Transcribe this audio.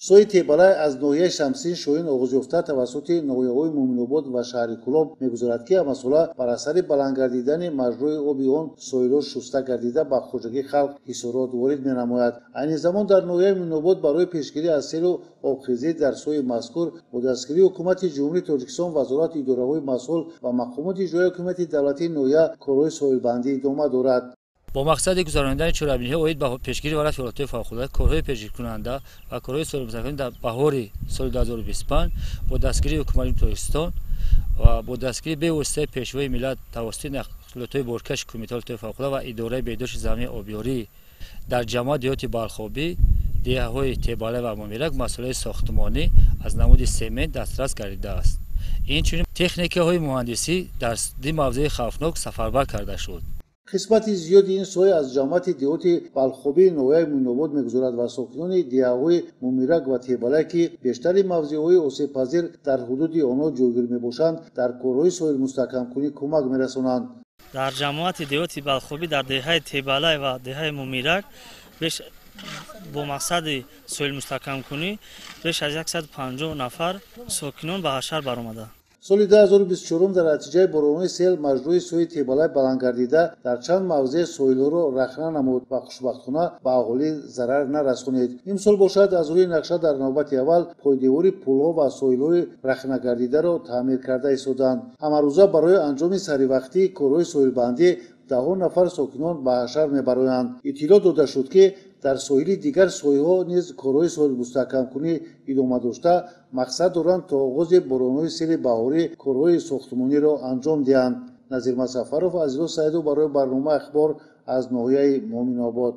سوی تیبالای از ناحیه شمسین شوین آغاز یافته توسط ناحیه‌های مومن‌آباد و شهر کلاب می‌گذرد که مسئله بر اثر بلند گردیدن مجرای آبی آن سویل‌ها شسته گردیده به خودجویی خلق حصارات وارد می‌نماید. عین زمان در ناحیه مومن‌آباد برای پیشگیری از سیل و آبخیزی در سوی مذکور با دستگیری حکومت جمهوری تاجیکستان وزارت اداره‌های مسئول و مقامات اجرایی حکومت دولتی ناحیه کارهای سویلبندی ادامه دارد. با مقصد گذراندن چرابینی‌ها اوید به پیشگیری حالت فوق‌العاده فوق‌العاده کارهای پیشگیری کننده و کارهای سال مستقیم در بهار سال 2025 با دستگیری حکومت تاجیکستان و با دستگیری به واسطه پیشوای ملت توسط نقلات‌های بارکش کمیته فوق‌العاده و اداره بهداشت زمین آبیاری در جمع دیهات بلخابی، دیهه‌های تیباله و مومیرک مسئله ساختمانی از نمود سمنت دسترس گردیده است. اینچنین تکنیک‌های مهندسی در این موضوع خوفناک سفربر کرده شد. قسمت زیادی این سایه از جماعت دیهات بلخابی ناحیه مومن‌آباد می‌گذرد و ساکنان دیهه‌های مومیرک و تیباله که بیشتر موضوعهای آسیب‌پذیر در حدود آنها جایگیر می‌باشند در کارهای سویل مستحکم‌کنی کمک می‌رسانند. در جماعت دیهات بلخابی در دیهه تیباله و دیهه مومیرک با مقصد سویل مستحکم‌کنی بیش از 150 نفر ساکنان به حشر برآمده. سال 2024 در نتیجه باران‌های سیل مجروی سوی تیباله بلند گردیده در چند موضع سویل‌ها را رخنه نمود و خوشبختانه به اهالی ضرر نرسانید. امسال باشد از روی نقشه در نوبت اول پایدیواری پل‌ها و سویل‌های رخنه گردیده را تعمیر کرده ایستادند. همروزه برای انجام سریع کارهای سویلبندی ده‌ها نفر ساکنان به حشر می‌برآیند. اطلاع داده شد که در ساحلی دیگر سویه‌ها نیز کارهای سویل مستحکم‌کنی ادامه داشته مقصد دارند تا آغاز باران‌های سیل بهاری کارهای ساختمانی را انجام دهند. نظیر مظفرов، عزیزالله سعیدov برای برنامه اخبار از ناحیه مومن‌آباد.